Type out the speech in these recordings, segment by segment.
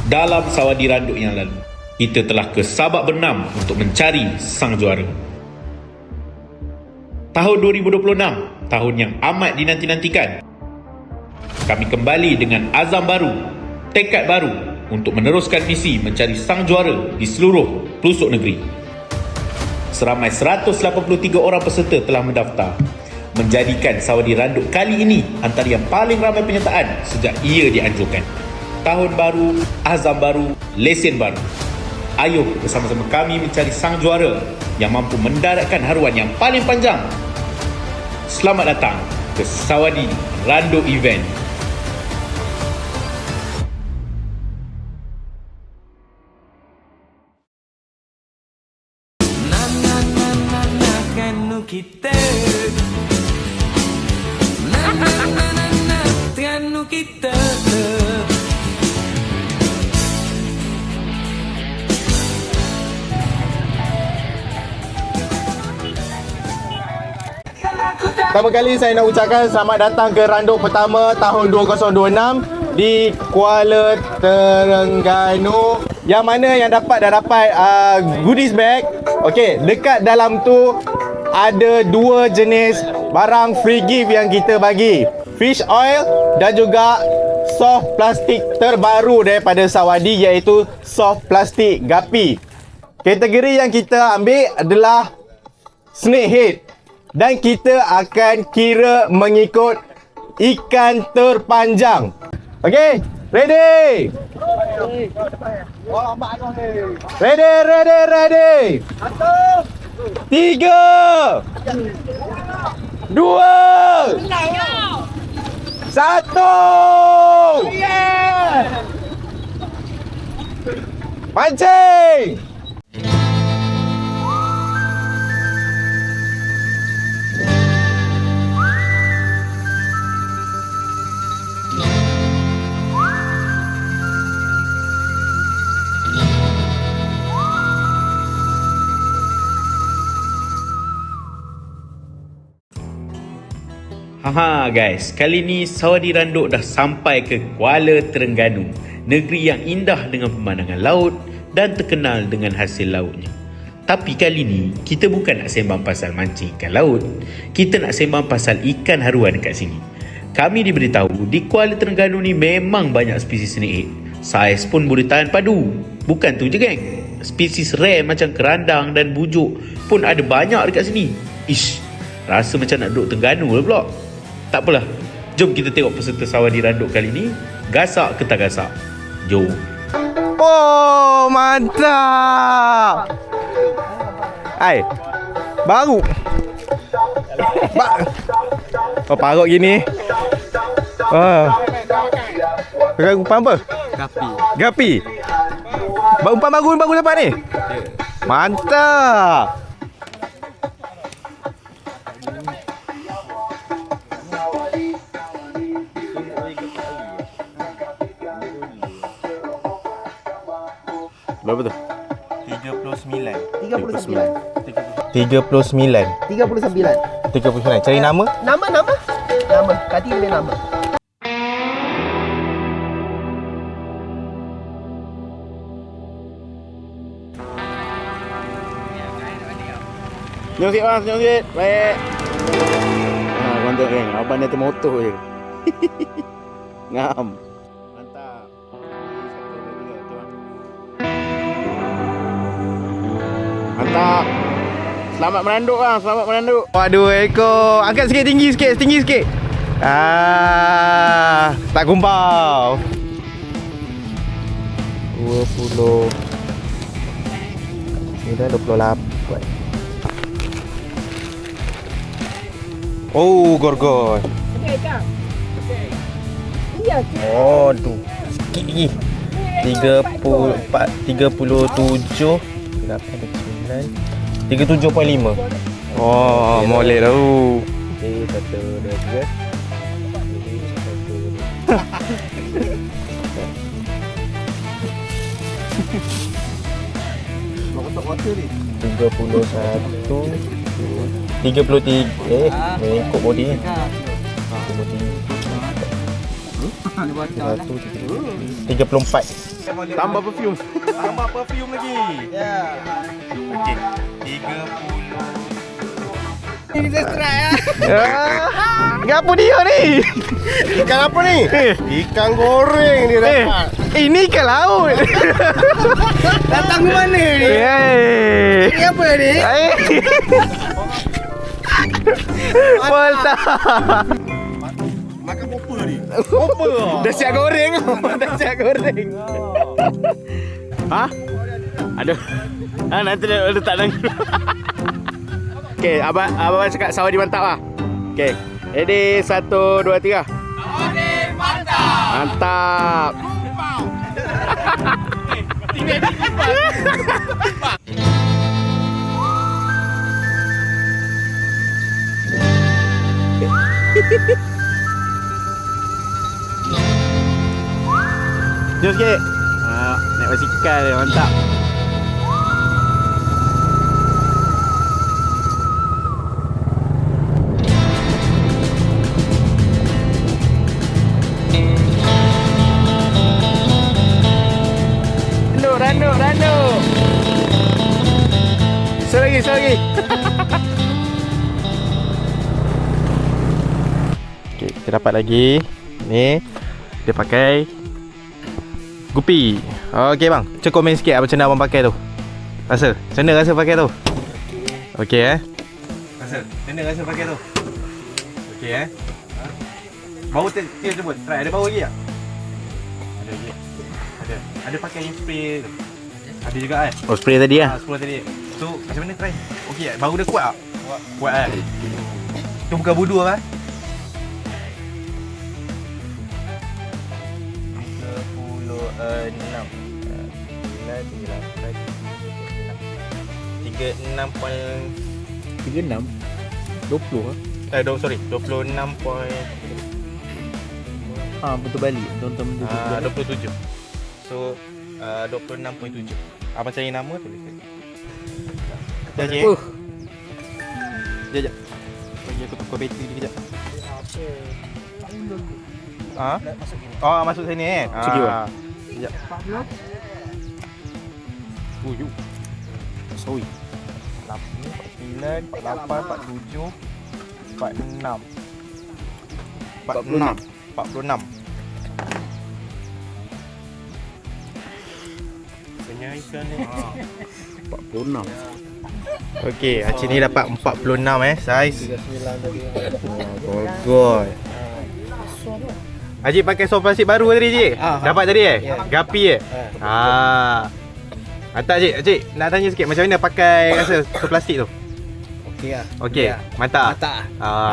Dalam Sawadi Randuk yang lalu, kita telah ke Sabak Bernam untuk mencari sang juara. Tahun 2026, tahun yang amat dinanti-nantikan. Kami kembali dengan azam baru, tekad baru untuk meneruskan misi mencari sang juara di seluruh pelosok negeri. Seramai 183 orang peserta telah mendaftar, menjadikan Sawadi Randuk kali ini antara yang paling ramai penyertaan sejak ia dianjurkan. Tahun baru, azam baru, lesen baru. Ayo bersama-sama kami mencari sang juara yang mampu mendaratkan haruan yang paling panjang. Selamat datang ke Sawadi Randuk Event. Kita kita Pertama kali saya nak ucapkan selamat datang ke randuk pertama tahun 2026 di Kuala Terengganu. Yang mana yang dah dapat goodies bag. Okey, dekat dalam tu ada dua jenis barang free gift yang kita bagi. Fish oil dan juga soft plastik terbaru daripada Sawadi, iaitu soft plastik Guppy. Kategori yang kita ambil adalah snakehead. Dan kita akan kira mengikut ikan terpanjang. Okey, ready? Ready. 3 2 1 Pancing! Haha guys, kali ni Sawadi Randuk dah sampai ke Kuala Terengganu, negeri yang indah dengan pemandangan laut dan terkenal dengan hasil lautnya. Tapi kali ni, kita bukan nak sembang pasal mancing ikan laut. Kita nak sembang pasal ikan haruan dekat sini. Kami diberitahu, di Kuala Terengganu ni memang banyak spesies snakehead. Saiz pun boleh tahan padu. Bukan tu je geng, spesies rare macam kerandang dan bujuk pun ada banyak dekat sini. Ish, rasa macam nak duduk Terengganu lah pula. Tak apalah, jom kita tengok peserta Sawadi Randuk kali ni gasak ke tak gasak. Jom. Oh, mantap. Hai, baru. Oh, parut gini. Pakai umpan apa? Guppy. Umpan baru dapat ni? Mantap. Berapa tu? 39. 39. Cari nama? Nama. Kati boleh nama. Senyum sikit bang, senyum sikit. Baik. Korang tengok geng, abang dia termotor je. Ngam. Mantap. Mantap. Selamat meranduk bang, selamat meranduk. Waduh ekor. Angkat sikit, tinggi sikit. Tak kumpau. 20. Ini dah 28. Oh, gorgon. Oh, aduh. Sikit lagi. 37 37.5. Oh, molek tau. Satu, dua, tiga. Water ni 31 33 mengikut body ni 34 Tambah perfume. Tambah perfume lagi. Ya. Okey. 30. Ini subscribe ya. Ngapa dia ni? Ikan apa ni? Ikan goreng ni dapat. Ini ikan laut. Datang ke mana ni? Ini apa ni? Mantap. Makan popper ni. Dah siap goreng. Dah siap goreng. Ha? Aduh. Nanti dia letak dalam. Okey, abang cakap Sawadee mantap ah. Okey. Ready 1 2 3. Sawadee mantap. Mantap. Jom sikit. Naik basikal dia mantap. Randuk. Selagi. Okey, kita dapat lagi. Ni dia pakai Guppy. Okey bang, cuba komen sikit macam mana abang pakai tu. Rasa? Macam mana rasa pakai tu? Okey Rasa? Macam mana rasa pakai tu? Okey Bau dia cuba try. Ada bau lagi tak? Ada lagi. Ada pakai yang spray tu. Ada juga kan? Oh, spray tadi lah? Spray tadi. So, macam mana try? Okey bau dia kuat tak? Kuat kan? Tu bukan budu lah. Betul balik. Tonton 27. So 26.7. Abang cari nama tu. Sekejap. Sekejap. Bagi aku tukar bateri dia kejap. Masuk sini kan? Sekejap. Sorry. 49, 48, 47, 46. 46. Penyaikan ni 46. Okey, Acik ni dapat 46 saiz. Bagus. Acik pakai soft plastik baru tadi Cik? Dapat tadi Guppy Mantap Acik nak tanya sikit macam mana pakai rasa soft plastik tu? Okey. Mantap.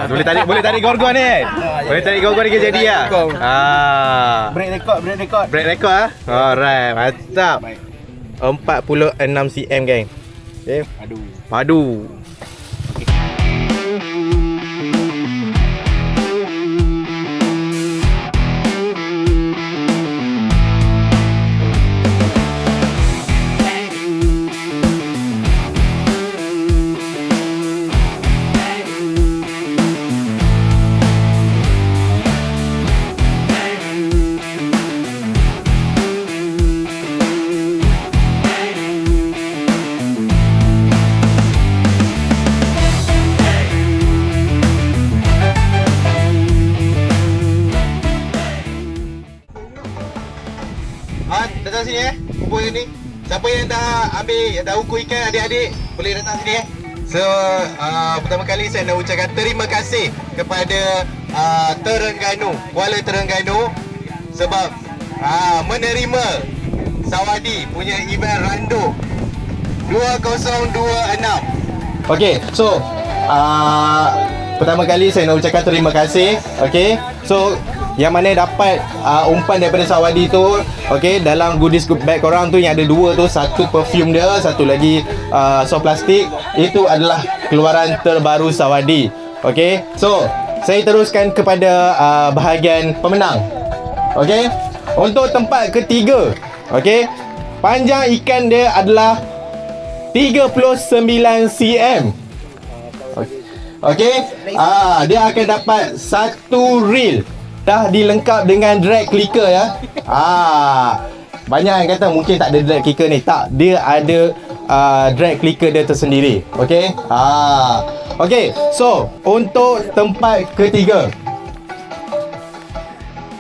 Boleh tarik gorgon ni kan? Boleh tarik gorgon ni jadi lah. Break record Alright, mantap. 46 cm geng. Okey. Padu. Datang sini kumpul sini. Siapa yang dah ukur ikan adik-adik boleh datang sini So pertama kali saya nak ucapkan terima kasih kepada Kuala Terengganu sebab menerima Sawadee punya event Randuk 2026. Okey, so pertama kali saya nak ucapkan terima kasih. Okey, so yang mana dapat umpan daripada Sawadee tu, okey, dalam goodies bag korang tu yang ada dua tu, satu perfume dia, satu lagi soft plastik. Itu adalah keluaran terbaru Sawadee. Okey, so saya teruskan kepada bahagian pemenang. Okey, untuk tempat ketiga, okey, panjang ikan dia adalah 39 cm. Okey, dia akan dapat satu reel. Dah dilengkap dengan drag clicker ya. Banyak yang kata mungkin tak ada drag clicker ni. Tak, dia ada drag clicker dia tersendiri. Okey. Okey, so untuk tempat ketiga,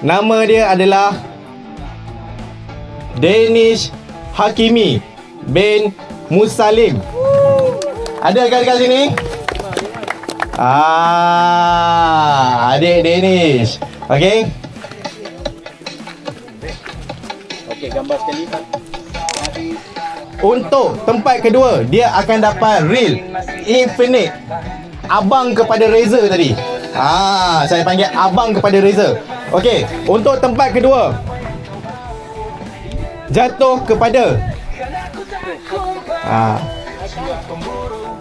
nama dia adalah Danish Hakimi bin Musalim. Ada kat sini? Adik Danish. Okey. Okey, gambar sekali. Untuk tempat kedua, dia akan dapat Real Infinite. Abang kepada Razer tadi. Saya panggil abang kepada Razer. Okey, untuk tempat kedua, jatuh kepada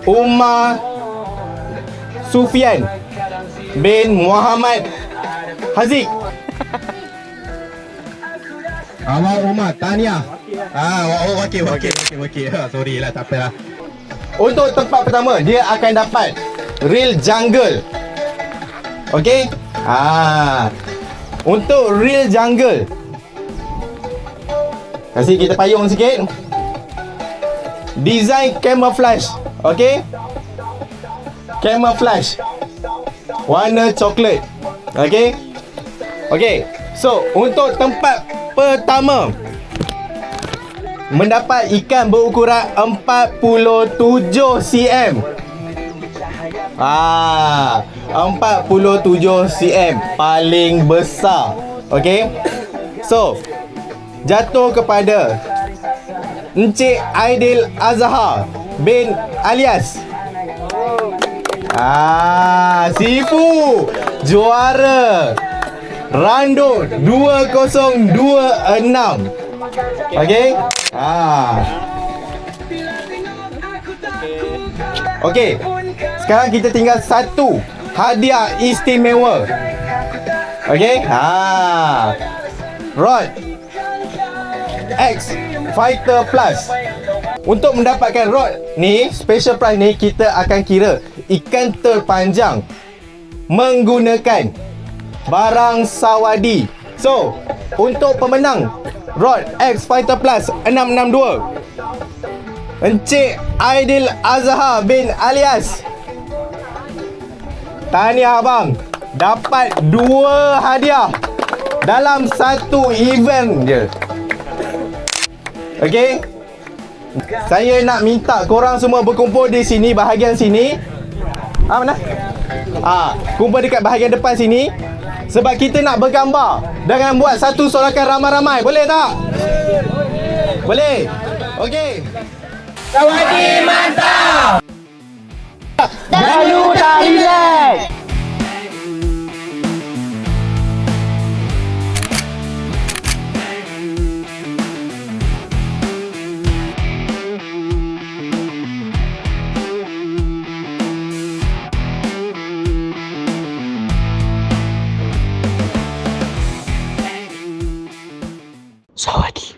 Umar Sufian bin Muhammad Haziq. Awak Umar, tahniah. Okey. Sorry lah, tak apalah. Untuk tempat pertama, dia akan dapat Real Jungle. Okey. Untuk Real Jungle, kasih kita payung sikit. Design camouflage. Okey. Camouflage. Warna coklat. Okey. Okey. So, untuk tempat pertama, mendapat ikan berukuran 47 cm. 47 cm paling besar. Okey. So, jatuh kepada Encik Aidil Azhar bin Alias. Sifu juara Randut 2026. Okey. Okey. Sekarang kita tinggal satu hadiah istimewa. Okey. Rod X Fighter Plus. Untuk mendapatkan rod ni, special price ni, kita akan kira ikan terpanjang menggunakan barang Sawadi. So, untuk pemenang Rod X Fighter Plus 662, Encik Aidil Azhar bin Alias. Tahniah abang, dapat 2 hadiah dalam satu event je. Okey. Saya nak minta korang semua berkumpul di sini, bahagian sini. Mana? Kumpul dekat bahagian depan sini. Sebab kita nak bergambar dengan buat satu sorakan ramai-ramai. Boleh tak? Boleh? Okey. Sawadi mantap! Danu tak relax! Sawadi.